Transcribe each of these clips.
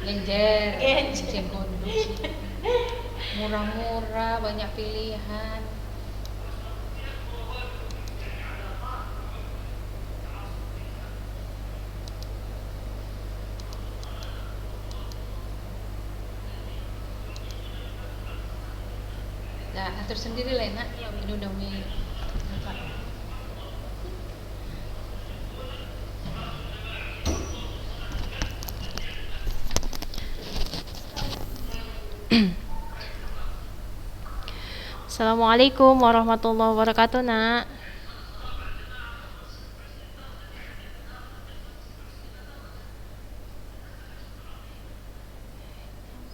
Genjer, Genjer. enzim konduksi. Murah-murah, banyak pilihan. Nah, atur sendiri lah nak, ini udah mie. Assalamualaikum warahmatullahi wabarakatuh, Nak.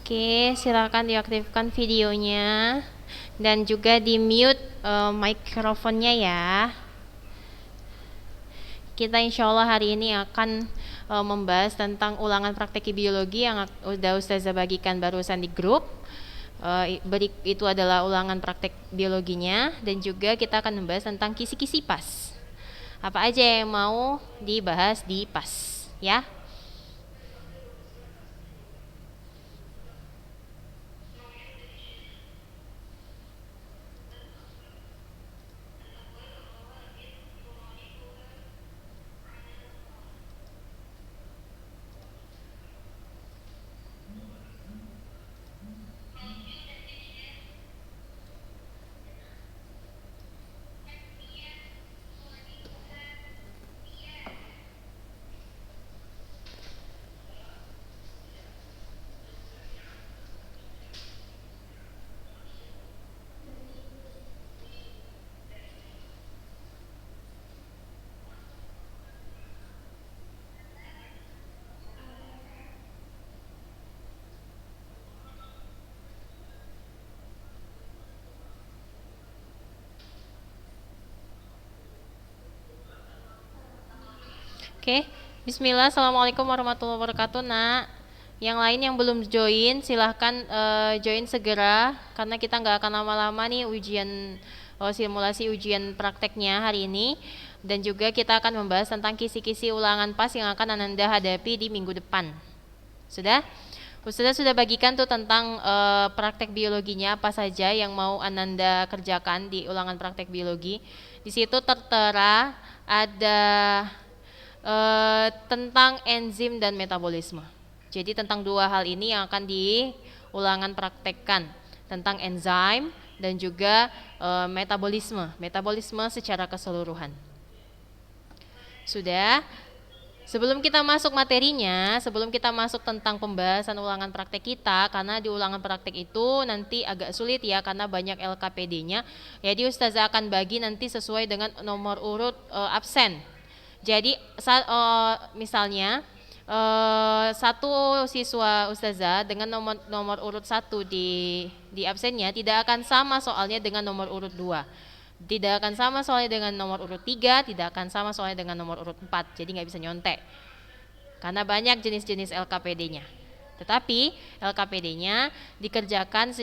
Oke, silakan diaktifkan videonya dan juga di mute mikrofonnya ya. Kita insya Allah hari ini akan membahas tentang ulangan praktek biologi yang udah Ustazah bagikan barusan di grup. Itu adalah ulangan praktek biologinya dan juga kita akan membahas tentang kisi-kisi PAS. Apa aja yang mau dibahas di PAS, ya? Oke, Bismillah. Assalamualaikum warahmatullahi wabarakatuh, Nak. Yang lain yang belum join, silahkan join segera karena kita nggak akan lama-lama nih simulasi ujian prakteknya hari ini dan juga kita akan membahas tentang kisi-kisi ulangan PAS yang akan Ananda hadapi di minggu depan. Sudah? Ustazah sudah bagikan tuh tentang praktek biologinya apa saja yang mau Ananda kerjakan di ulangan praktek biologi. Di situ tertera ada tentang enzim dan metabolisme. Jadi tentang dua hal ini yang akan diulangan praktekkan, tentang enzim dan juga metabolisme secara keseluruhan. Sudah? Sebelum kita masuk materinya, sebelum kita masuk tentang pembahasan ulangan praktek kita, karena di ulangan praktek itu nanti agak sulit ya karena banyak LKPD-nya. Jadi Ustazah akan bagi nanti sesuai dengan nomor urut absen. Jadi misalnya satu siswa Ustazah dengan nomor urut 1 di absennya tidak akan sama soalnya dengan nomor urut 2. Tidak akan sama soalnya dengan nomor urut 3, tidak akan sama soalnya dengan nomor urut 4. Jadi nggak bisa nyontek. Karena banyak jenis-jenis LKPD-nya. Tetapi LKPD-nya dikerjakan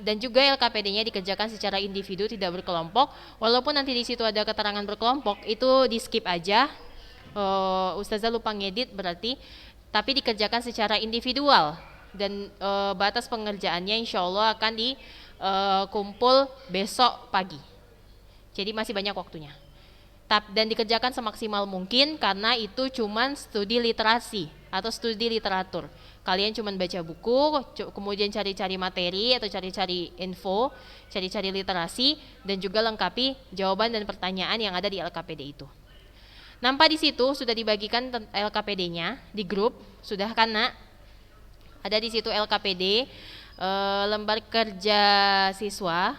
dan juga LKPD-nya dikerjakan secara individu, tidak berkelompok. Walaupun nanti di situ ada keterangan berkelompok, itu di skip aja. Ustazah lupa ngedit berarti, tapi dikerjakan secara individual dan batas pengerjaannya insya Allah akan dikumpul besok pagi. Jadi masih banyak waktunya. Dan dikerjakan semaksimal mungkin karena itu cuman studi literasi atau studi literatur. Kalian cuman baca buku, kemudian cari-cari materi atau cari-cari info, cari-cari literasi dan juga lengkapi jawaban dan pertanyaan yang ada di LKPD itu. Nampak di situ sudah dibagikan LKPD-nya di grup, sudah kan Nak? Ada di situ LKPD, lembar kerja siswa,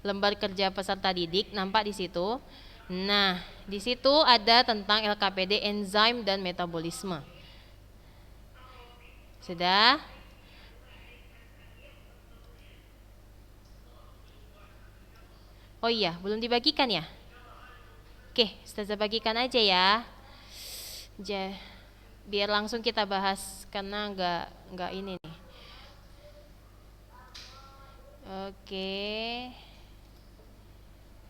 lembar kerja peserta didik, nampak di situ. Nah, di situ ada tentang LKPD enzim dan metabolisme. Sudah? Oh iya, belum dibagikan ya? Oke, Ustazah bagikan aja ya. Biar langsung kita bahas karena nggak ini nih. Oke.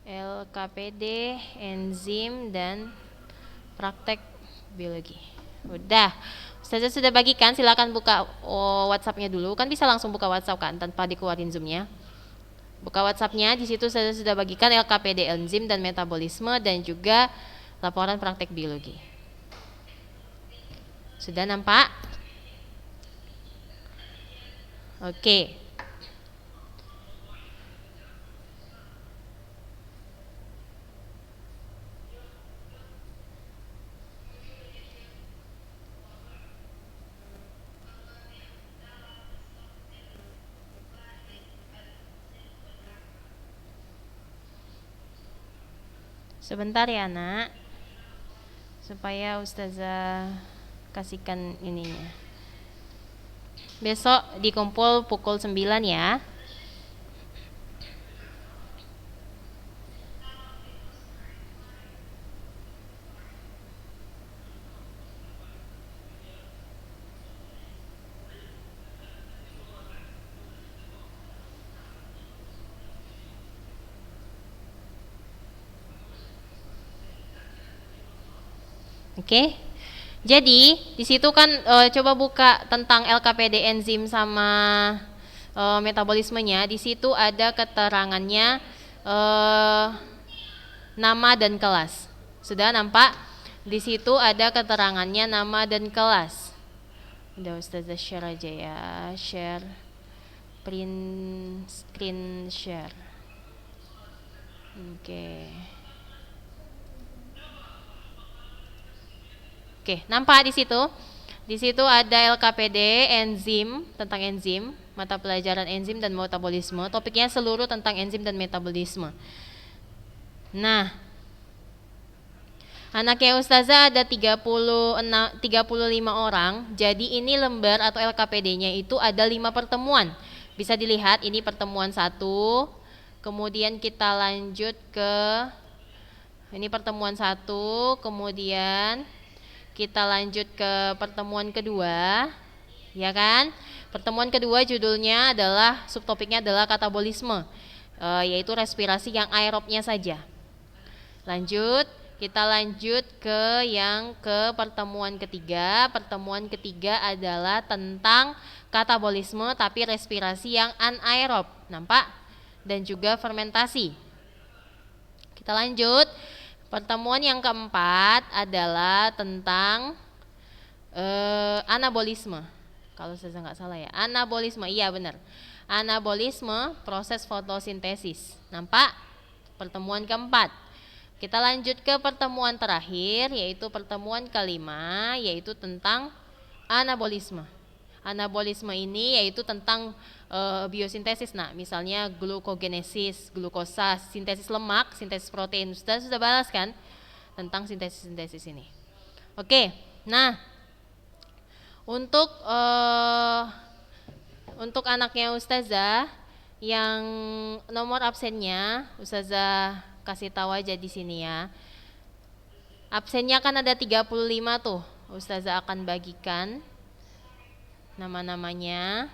LKPD, enzim dan praktek biologi. Udah, Ustazah sudah bagikan, silakan buka WhatsApp-nya dulu. Kan bisa langsung buka WhatsApp kan tanpa dikeluarin Zoom-nya. Buka WhatsApp-nya, di situ Ustazah sudah bagikan LKPD enzim dan metabolisme dan juga laporan praktek biologi. Sudah nampak? Oke. Sebentar ya nak, supaya Ustazah kasihkan ininya. Besok dikumpul pukul 9 ya. Oke. Jadi di situ kan coba buka tentang LKPD enzim sama metabolismenya. Di situ ada keterangannya nama dan kelas. Sudah nampak? Di situ ada keterangannya nama dan kelas. Udah Ustazah share aja ya. Share print screen share. Oke, nampak di situ? Di situ ada LKPD, enzim, tentang enzim, mata pelajaran enzim dan metabolisme. Topiknya seluruh tentang enzim dan metabolisme. Nah, anaknya Ustazah ada 35 orang. Jadi ini lembar atau LKPD-nya itu ada 5 pertemuan. Bisa dilihat ini pertemuan 1. Kemudian kita lanjut ke ini pertemuan 1, kemudian kita lanjut ke pertemuan kedua, ya kan? Pertemuan kedua judulnya adalah, subtopiknya adalah katabolisme, yaitu respirasi yang aerobnya saja. Lanjut, kita lanjut ke pertemuan ketiga. Pertemuan ketiga adalah tentang katabolisme tapi respirasi yang anaerob, nampak? Dan juga fermentasi. Kita lanjut. Pertemuan yang keempat adalah tentang anabolisme. Kalau saya nggak salah ya, anabolisme, iya benar. Anabolisme, proses fotosintesis. Nampak? Pertemuan keempat. Kita lanjut ke pertemuan terakhir, yaitu pertemuan kelima, yaitu tentang anabolisme. Anabolisme ini yaitu tentang biosintesis. Nah, misalnya glukogenesis, glukosa, sintesis lemak, sintesis protein. Sudah balas kan tentang sintesis ini. Oke. Nah, untuk anaknya Ustazah yang nomor absennya Ustazah kasih tahu aja di sini ya. Absennya kan ada 35 tuh. Ustazah akan bagikan nama-namanya.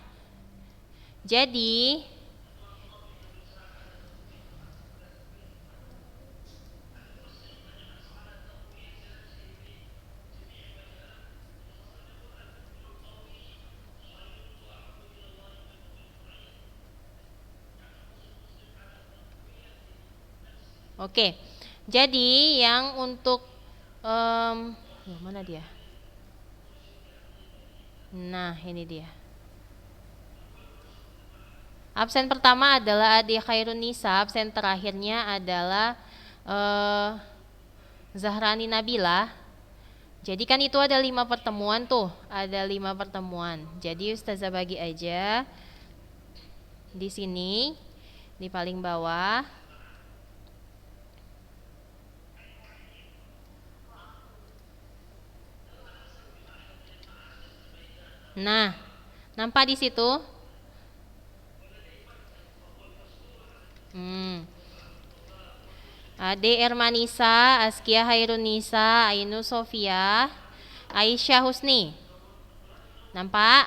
Jadi oke. Jadi yang untuk mana dia? Nah, ini dia. Absen pertama adalah Adi Khairunisa, absen terakhirnya adalah Zahrani Nabila. Jadi kan itu ada 5 pertemuan tuh, ada 5 pertemuan. Jadi Ustazah bagi aja di sini, di paling bawah. Nah, nampak di situ? Ade Ermanisa, Askia Hairunisa, Ainu Sofia, Aisyah Husni. Nampak?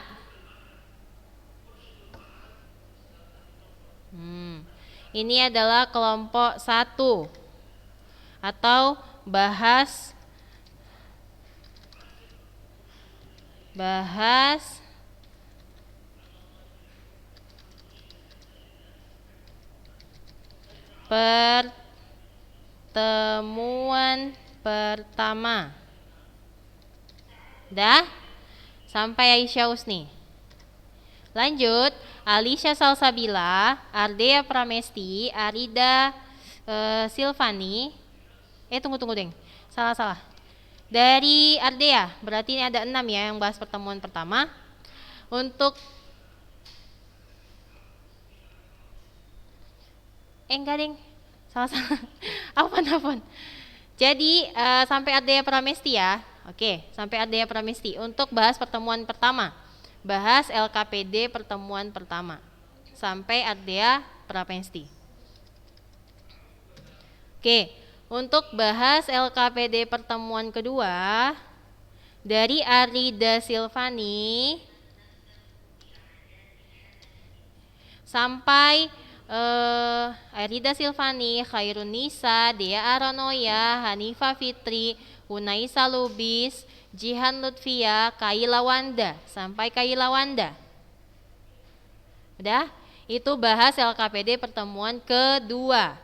Ini adalah kelompok 1 atau bahas Bahas pertemuan pertama. Dah? Sampai Aisyah Usni. Lanjut, Alisha Salsabila, Ardea Pramesti, Arida Silvani. Tunggu deng. Salah. Dari Ardea, berarti ini ada 6 ya yang bahas pertemuan pertama. Untuk enggak deng. Salah. Apaan. Jadi sampai Ardea Pramesti ya. Oke, sampai Ardea Pramesti untuk bahas pertemuan pertama. Bahas LKPD pertemuan pertama sampai Ardea Pramesti. Oke, untuk bahas LKPD pertemuan kedua dari Arida Silvani sampai Arida Silvani, Khairun Nisa, Dea Aranoya, Hanifa Fitri, Hunaisa Lubis, Jihan Lutfia, Kaila Wanda, sampai Kaila Wanda. Udah? Itu bahas LKPD pertemuan kedua.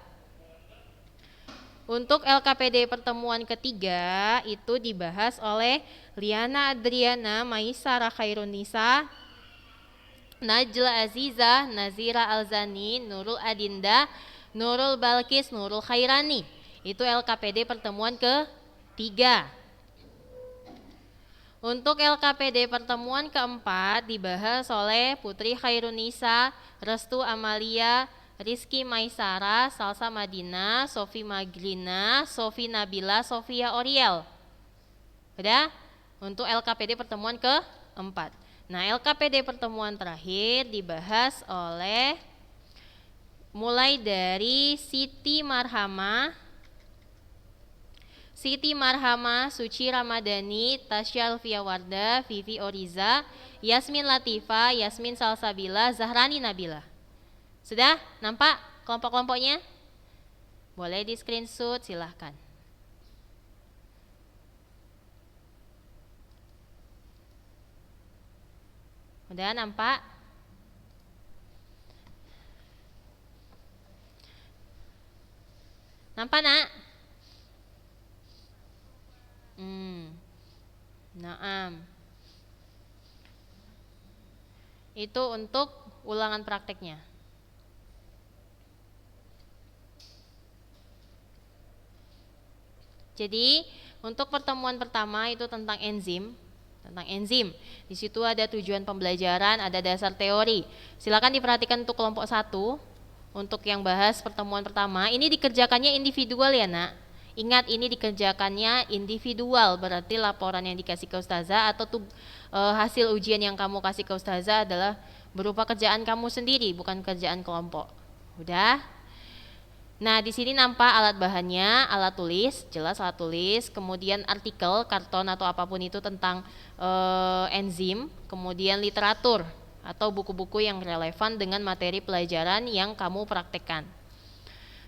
Untuk LKPD pertemuan ketiga itu dibahas oleh Liana Adriana, Maisara Khairun Nisa, Najla Aziza, Nazira Alzani, Nurul Adinda, Nurul Balkis, Nurul Khairani. Itu LKPD pertemuan ketiga. Untuk LKPD pertemuan keempat dibahas oleh Putri Khairunisa, Restu Amalia, Rizky Maisara, Salsa Madina, Sofi Maglina, Sofi Nabila, Sofia Oriel. Udah? Untuk LKPD pertemuan keempat. Nah, LKPD pertemuan terakhir dibahas oleh mulai dari Siti Marhama, Suci Ramadhani, Tasya Alfiawarda, Vivi Oriza, Yasmin Latifa, Yasmin Salsabila, Zahrani Nabila. Sudah? Nampak kelompok-kelompoknya? Boleh di screenshot, silahkan. Udah nampak? Nampak nak? Naam. Itu untuk ulangan prakteknya. Jadi untuk pertemuan pertama itu tentang enzim. Di situ ada tujuan pembelajaran, ada dasar teori. Silakan diperhatikan untuk kelompok 1. Untuk yang bahas pertemuan pertama, ini dikerjakannya individual ya nak. Ingat ini dikerjakannya individual, berarti laporan yang dikasih ke ustazah atau hasil ujian yang kamu kasih ke ustazah adalah berupa kerjaan kamu sendiri, bukan kerjaan kelompok. Udah? Nah, di sini nampak alat bahannya, alat tulis, jelas alat tulis, kemudian artikel, karton atau apapun itu tentang enzim, kemudian literatur atau buku-buku yang relevan dengan materi pelajaran yang kamu praktekkan.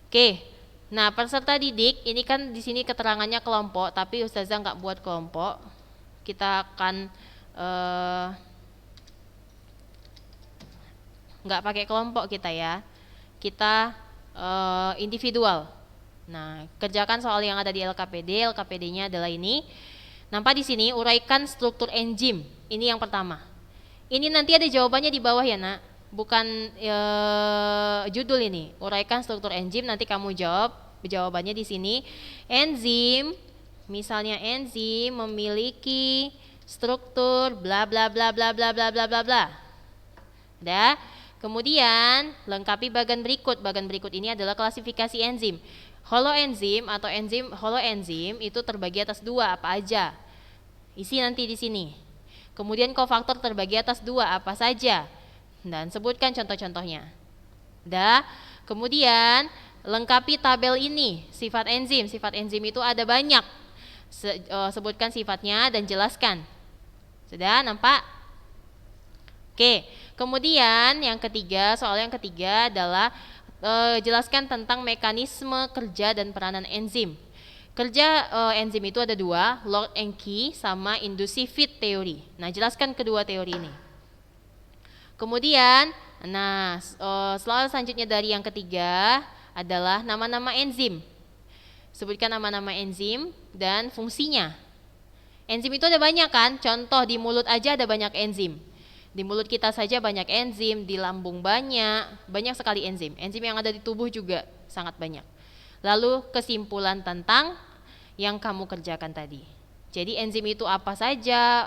Oke. Nah, peserta didik ini kan di sini keterangannya kelompok, tapi ustazah nggak buat kelompok. Kita akan nggak pakai kelompok kita ya. Kita individual. Nah, kerjakan soal yang ada di LKPD. LKPD-nya adalah ini. Nampak di sini uraikan struktur enzim. Ini yang pertama. Ini nanti ada jawabannya di bawah ya nak. Bukan judul ini. Uraikan struktur enzim, nanti kamu jawab. Jawabannya di sini. Enzim, misalnya enzim memiliki struktur bla bla bla bla bla bla bla bla bla. Udah? Kemudian lengkapi bagian berikut. Bagian berikut ini adalah klasifikasi enzim. Holoenzim atau enzim holoenzim itu terbagi atas 2, apa aja? Isi nanti di sini. Kemudian kofaktor terbagi atas 2, apa saja? Dan sebutkan contoh-contohnya. Udah. Kemudian lengkapi tabel ini, sifat enzim. Sifat enzim itu ada banyak. Sebutkan sifatnya dan jelaskan. Sudah nampak? Oke. Kemudian yang ketiga, soal yang ketiga adalah jelaskan tentang mekanisme kerja dan peranan enzim. Kerja enzim itu ada dua, lock and key sama inducive fit teori. Nah, jelaskan kedua teori ini. Kemudian, selanjutnya dari yang ketiga adalah nama-nama enzim. Sebutkan nama-nama enzim dan fungsinya. Enzim itu ada banyak kan? Contoh di mulut aja ada banyak enzim. Di mulut kita saja banyak enzim, di lambung banyak sekali enzim. Enzim yang ada di tubuh juga sangat banyak. Lalu kesimpulan tentang yang kamu kerjakan tadi. Jadi enzim itu apa saja?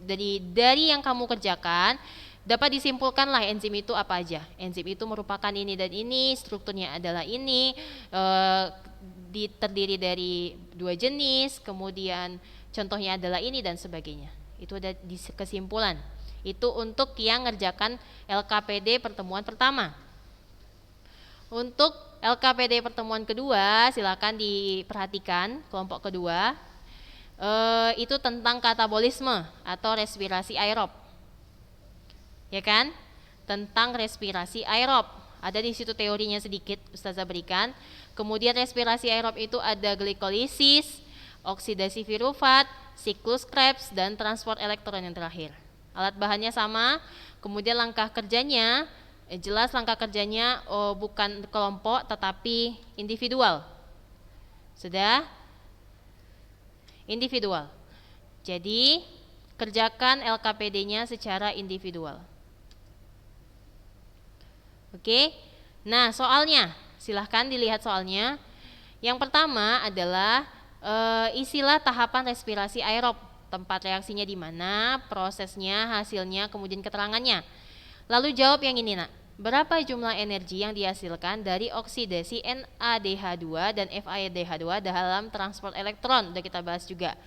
Dari yang kamu kerjakan dapat disimpulkanlah enzim itu apa aja. Enzim itu merupakan ini dan ini, strukturnya adalah ini, terdiri dari dua jenis, kemudian contohnya adalah ini dan sebagainya. Itu ada di kesimpulan. Itu untuk yang ngerjakan LKPD pertemuan pertama. Untuk LKPD pertemuan kedua, silakan diperhatikan kelompok kedua. Itu tentang katabolisme atau respirasi aerob. Ya kan? Tentang respirasi aerob. Ada di situ teorinya sedikit Ustazah berikan. Kemudian respirasi aerob itu ada glikolisis, oksidasi pirufat, siklus Krebs, dan transport elektron yang terakhir. Alat bahannya sama, kemudian langkah kerjanya, jelas langkah kerjanya bukan kelompok tetapi individual. Sudah? Individual. Jadi, kerjakan LKPD-nya secara individual. Oke, nah soalnya, silahkan dilihat soalnya. Yang pertama adalah isilah tahapan respirasi aerob, tempat reaksinya di mana, prosesnya, hasilnya, kemudian keterangannya. Lalu jawab yang ini nak, berapa jumlah energi yang dihasilkan dari oksidasi NADH2 dan FADH2 dalam transport elektron, udah kita bahas juga.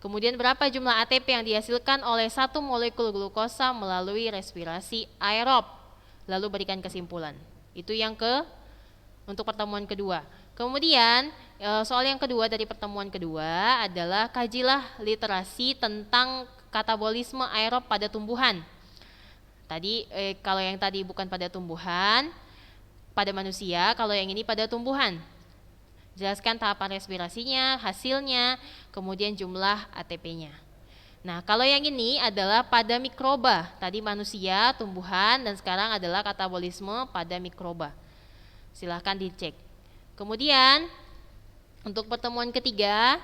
Kemudian berapa jumlah ATP yang dihasilkan oleh satu molekul glukosa melalui respirasi aerob. Lalu berikan kesimpulan. Itu yang untuk pertemuan kedua. Kemudian soal yang kedua dari pertemuan kedua adalah kajilah literasi tentang katabolisme aerob pada tumbuhan. Tadi kalau yang tadi bukan pada tumbuhan, pada manusia, kalau yang ini pada tumbuhan. Jelaskan tahapan respirasinya, hasilnya, kemudian jumlah ATP-nya. Nah, kalau yang ini adalah pada mikroba, tadi manusia, tumbuhan, dan sekarang adalah katabolisme pada mikroba. Silahkan dicek. Kemudian, untuk pertemuan ketiga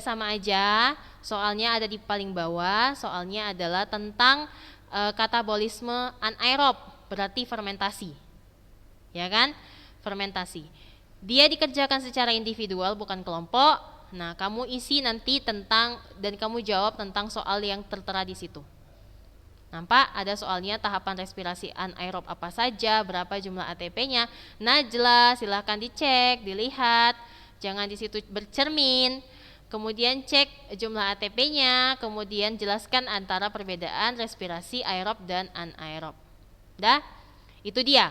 sama aja, soalnya ada di paling bawah, soalnya adalah tentang katabolisme anaerob, berarti fermentasi. Ya kan? Fermentasi. Dia dikerjakan secara individual, bukan kelompok. Nah, kamu isi nanti tentang dan kamu jawab tentang soal yang tertera di situ. Nampak ada soalnya tahapan respirasi anaerob apa saja, berapa jumlah ATP-nya. Nah, jelas, silahkan dicek, dilihat, jangan di situ bercermin. Kemudian cek jumlah ATP-nya, kemudian jelaskan antara perbedaan respirasi aerob dan anaerob. Dah, itu dia.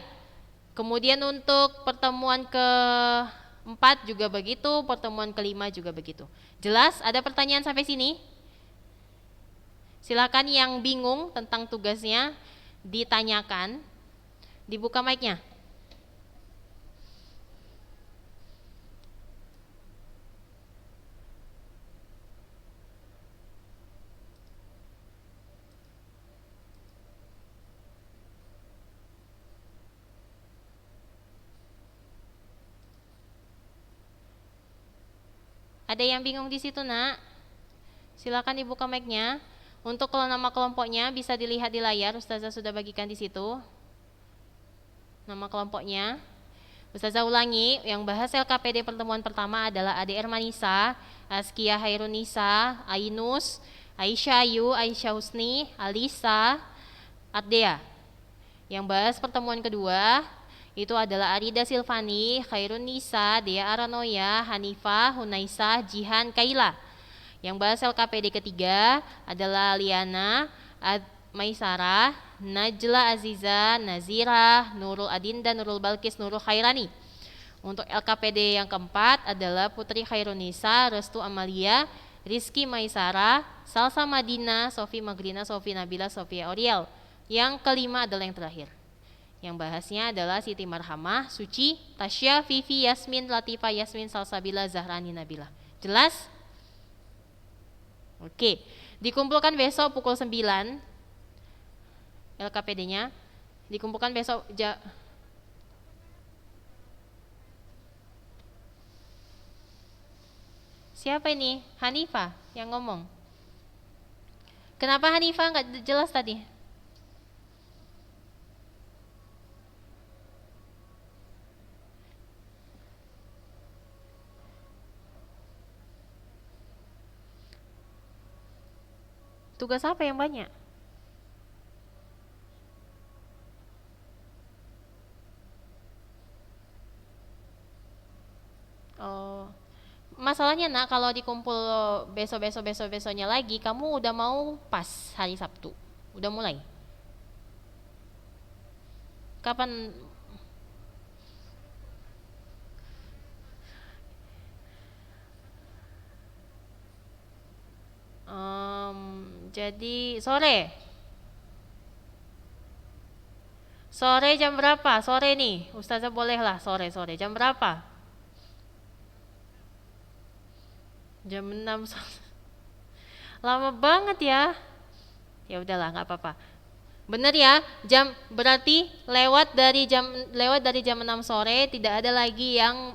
Kemudian untuk pertemuan ke-4 juga begitu, pertemuan ke-5 juga begitu. Jelas? Ada pertanyaan sampai sini? Silakan yang bingung tentang tugasnya ditanyakan. Dibuka mic-nya. Ada yang bingung di situ, nak? Silakan dibuka mic-nya. Untuk kalau nama kelompoknya bisa dilihat di layar, Ustazah sudah bagikan di situ. Nama kelompoknya. Ustazah ulangi, yang bahas LKPD pertemuan pertama adalah ADR Manisa, Askia Hairunisa, Ainus, Aisyah Ayu, Aisyah Husni, Alisa, Ardea. Yang bahas pertemuan kedua itu adalah Arida Silvani, Khairun Nisa, Dea Aranoya, Hanifah, Hunaisa, Jihan, Kaila. Yang bahas LKPD ketiga adalah Liana, Maisara, Najla Aziza, Nazira, Nurul Adinda, Nurul Balkis, Nurul Khairani. Untuk LKPD yang keempat adalah Putri Khairunisa, Restu Amalia, Rizky Maisara, Salsa Madina, Sofi Magrina, Sofi Nabila, Sofia Oriel. Yang kelima adalah yang terakhir. Yang bahasnya adalah Siti Marhamah, Suci, Tasya, Vivi, Yasmin, Latifah, Yasmin, Salsabila, Zahrani, Nabila. Jelas? Oke, dikumpulkan besok pukul 9 LKPD-nya. Dikumpulkan besok Siapa ini? Hanifah yang ngomong. Kenapa Hanifah nggak jelas tadi? Tugas apa yang banyak? Oh, masalahnya nak kalau dikumpul besoknya lagi, kamu udah mau pas hari Sabtu, udah mulai. Kapan? Jadi sore. Sore jam berapa? Sore nih, Ustazah bolehlah sore jam berapa? Jam 6 sore. Lama banget ya. Ya udahlah, nggak apa-apa. Bener ya, berarti lewat dari jam 6 sore tidak ada lagi yang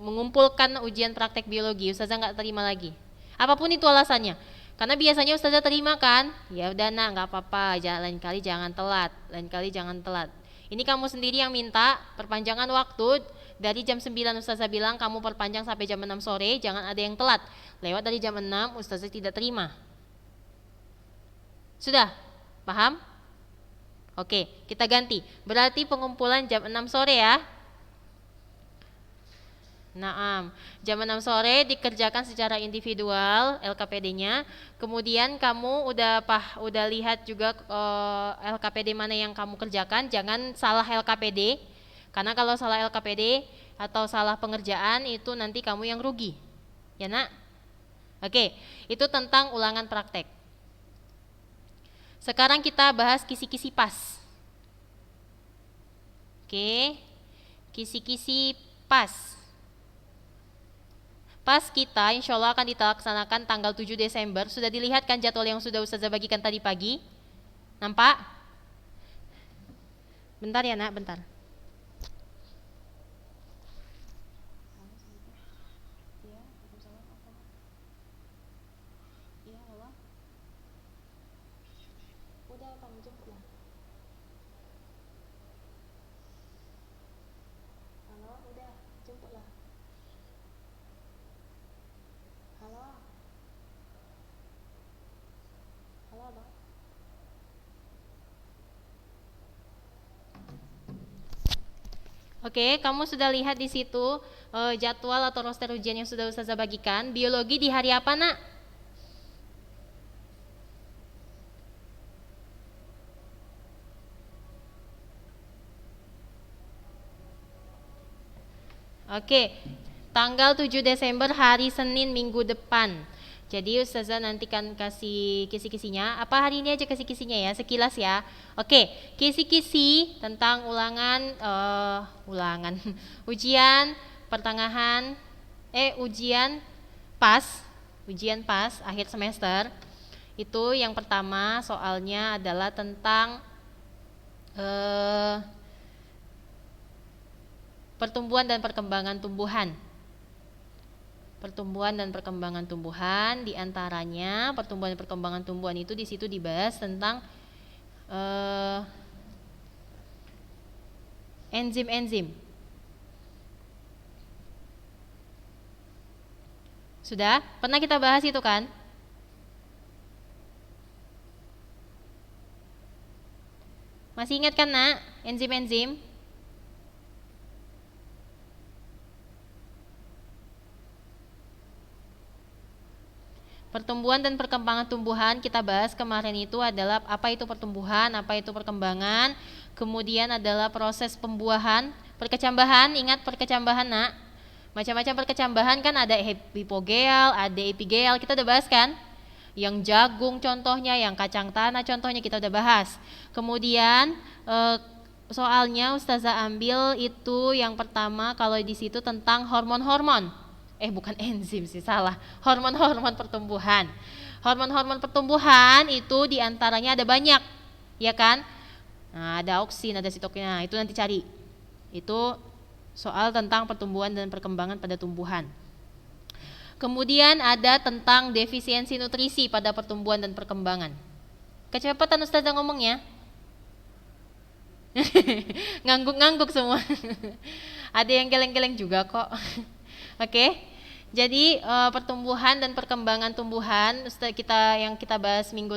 mengumpulkan ujian praktek biologi. Ustazah nggak terima lagi. Apapun itu alasannya. Karena biasanya Ustazah terima kan? Ya udah nak, nggak apa-apa. Lain kali jangan telat. Ini kamu sendiri yang minta perpanjangan waktu dari jam 9 Ustazah bilang kamu perpanjang sampai jam 6 sore, jangan ada yang telat. Lewat dari jam 6 Ustazah tidak terima. Sudah? Paham? Oke, kita ganti. Berarti pengumpulan jam 6 sore ya. Naam, jam 6 sore dikerjakan secara individual LKPD-nya. Kemudian kamu udah lihat juga LKPD mana yang kamu kerjakan. Jangan salah LKPD. Karena kalau salah LKPD atau salah pengerjaan itu nanti kamu yang rugi. Ya, Nak? Oke, itu tentang ulangan praktek. Sekarang kita bahas kisi-kisi pas. Oke, kisi-kisi pas. Pas kita insya Allah akan dilaksanakan tanggal 7 Desember. Sudah dilihat kan jadwal yang sudah Ustazah bagikan tadi pagi? Nampak? Bentar ya nak, bentar. Udah kamu jemput lah. Halo, udah jemput lah. Halo. Halo, Bang. Oke, kamu sudah lihat di situ jadwal atau roster ujian yang sudah Ustazah bagikan. Biologi di hari apa, Nak? Oke, tanggal 7 Desember hari Senin minggu depan. Jadi Ustazah nanti kan kasih kisi-kisinya. Apa hari ini aja kisi-kisinya ya, sekilas ya. Oke, kisi-kisi tentang ujian pertengahan, ujian pas akhir semester. Itu yang pertama soalnya adalah tentang pertumbuhan dan perkembangan tumbuhan. Pertumbuhan dan perkembangan tumbuhan, diantaranya pertumbuhan dan perkembangan tumbuhan itu di situ dibahas tentang enzim-enzim. Sudah? Pernah kita bahas itu kan? Masih ingat kan nak? Enzim-enzim? Pertumbuhan dan perkembangan tumbuhan kita bahas kemarin itu adalah apa itu pertumbuhan, apa itu perkembangan, kemudian adalah proses pembuahan, perkecambahan, ingat perkecambahan nak? Macam-macam perkecambahan kan ada hipogeal, ada epigeal, kita udah bahas kan? Yang jagung contohnya, yang kacang tanah contohnya kita udah bahas. Kemudian soalnya Ustazah ambil itu yang pertama kalau di situ tentang hormon-hormon. Bukan enzim sih, salah. Hormon-hormon pertumbuhan. Hormon-hormon pertumbuhan itu diantaranya ada banyak, ya kan? Nah, ada auksin, ada sitokin. Nah, itu nanti cari. Itu soal tentang pertumbuhan dan perkembangan pada tumbuhan. Kemudian ada tentang defisiensi nutrisi pada pertumbuhan dan perkembangan. Kecepatan Ustazah ngomongnya. Ngangguk-ngangguk semua. Ada yang geleng-geleng juga kok. Oke. Jadi pertumbuhan dan perkembangan tumbuhan yang kita bahas minggu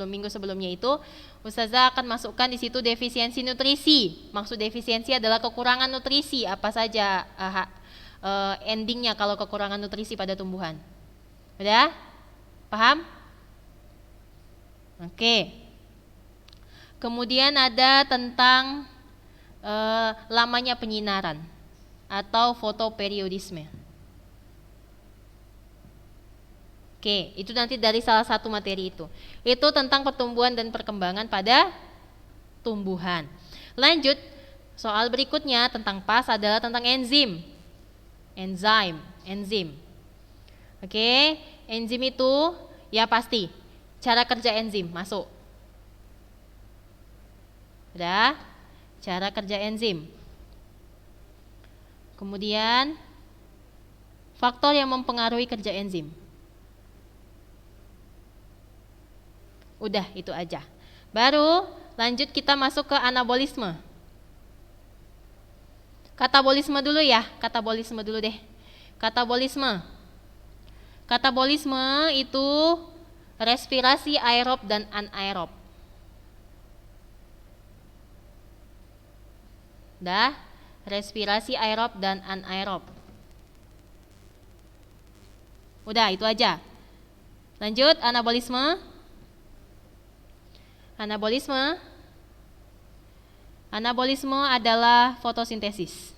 minggu sebelumnya itu Ustazah akan masukkan di situ defisiensi nutrisi. Maksud defisiensi adalah kekurangan nutrisi apa saja endingnya kalau kekurangan nutrisi pada tumbuhan. Udah? Paham? Oke. Kemudian ada tentang lamanya penyinaran atau fotoperiodisme. Oke, itu nanti dari salah satu materi itu. Itu tentang pertumbuhan dan perkembangan pada tumbuhan. Lanjut, soal berikutnya tentang PAS adalah tentang enzim. Enzim. Oke, enzim itu ya pasti cara kerja enzim masuk. Udah, cara kerja enzim. Kemudian faktor yang mempengaruhi kerja enzim. Udah, itu aja. Baru lanjut kita masuk ke anabolisme. Katabolisme dulu ya, katabolisme dulu deh. Katabolisme itu respirasi aerob dan anaerob. Dah, respirasi aerob dan anaerob. Udah, itu aja. Lanjut, anabolisme. Anabolisme adalah fotosintesis.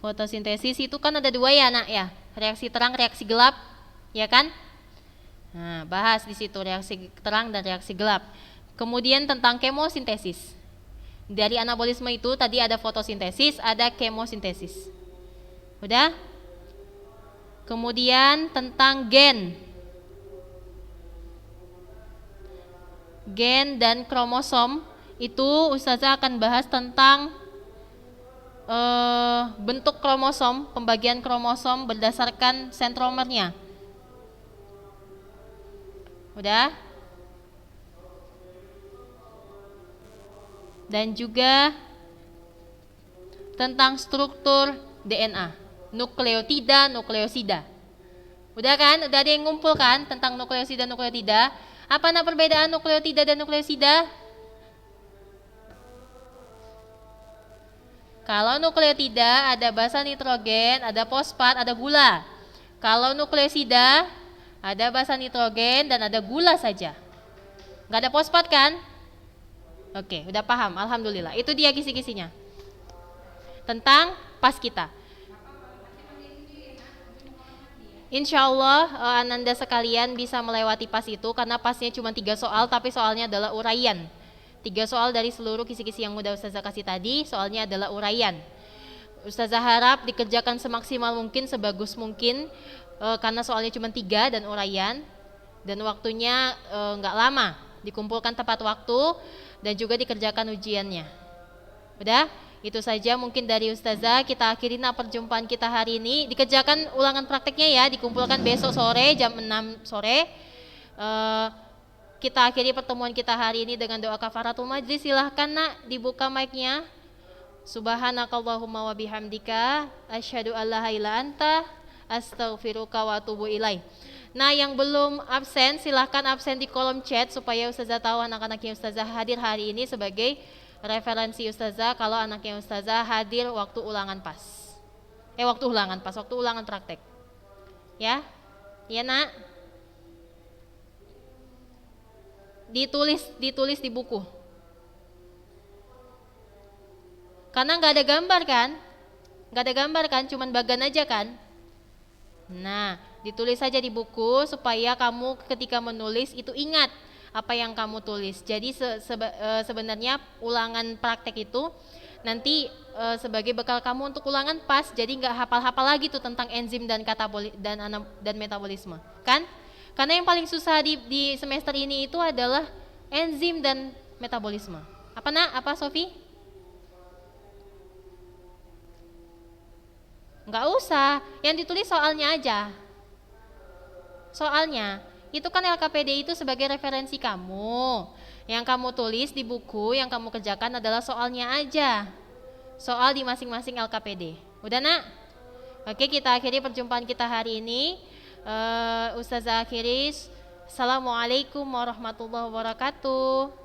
Fotosintesis itu kan ada dua ya, Nak ya. Reaksi terang, reaksi gelap, ya kan? Nah, bahas di situ reaksi terang dan reaksi gelap. Kemudian tentang kemosintesis. Dari anabolisme itu tadi ada fotosintesis, ada kemosintesis. Udah? Kemudian tentang gen dan kromosom itu Ustazah akan bahas tentang bentuk kromosom, pembagian kromosom berdasarkan sentromernya. Udah? Dan juga tentang struktur DNA, nukleotida, nukleosida. Udah kan? Udah ada yang ngumpul kan tentang nukleosida, nukleotida? Apa perbedaan nukleotida dan nukleosida? Kalau nukleotida ada basa nitrogen, ada fosfat, ada gula. Kalau nukleosida ada basa nitrogen dan ada gula saja. Nggak ada fosfat kan? Oke, udah paham. Alhamdulillah. Itu dia kisi-kisinya. Tentang PAS kita. Insya Allah Ananda sekalian bisa melewati PAS itu karena PASnya cuma 3 soal tapi soalnya adalah uraian. 3 soal dari seluruh kisi-kisi yang udah Ustazah kasih tadi, soalnya adalah uraian. Ustazah harap dikerjakan semaksimal mungkin, sebagus mungkin karena soalnya cuma 3 dan uraian dan waktunya nggak lama, dikumpulkan tepat waktu dan juga dikerjakan ujiannya. Udah? Itu saja mungkin dari Ustazah. Kita akhiri perjumpaan kita hari ini. Dikerjakan ulangan prakteknya ya, dikumpulkan besok sore jam 6 sore. Kita akhiri pertemuan kita hari ini dengan doa kafaratul majlis. Silahkan Nak dibuka mic-nya. Subhanakallahumma wa bihamdika asyhadu alla ilaha illa anta astaghfiruka wa atubu ilaik. Nah, yang belum absen silahkan absen di kolom chat supaya Ustazah tahu anak-anak yang Ustazah hadir hari ini sebagai referensi Ustazah kalau anaknya Ustazah hadir waktu ulangan PAS. Waktu ulangan praktek. Ya? Ya, Nak? Ditulis di buku. Karena nggak ada gambar kan? Cuman bagan aja kan? Nah, ditulis saja di buku supaya kamu ketika menulis itu ingat apa yang kamu tulis. Jadi sebenarnya ulangan praktek itu nanti sebagai bekal kamu untuk ulangan pas, jadi nggak hafal-hafal lagi tuh tentang enzim dan dan metabolisme, kan? Karena yang paling susah di semester ini itu adalah enzim dan metabolisme. Apa nak? Apa Sofi? Nggak usah, yang ditulis soalnya aja. Soalnya, itu kan LKPD itu sebagai referensi kamu. Yang kamu tulis di buku, yang kamu kerjakan adalah soalnya aja. Soal di masing-masing LKPD. Udah nak? Oke, kita akhiri perjumpaan kita hari ini. Ustazah akhiris. Assalamualaikum warahmatullahi wabarakatuh.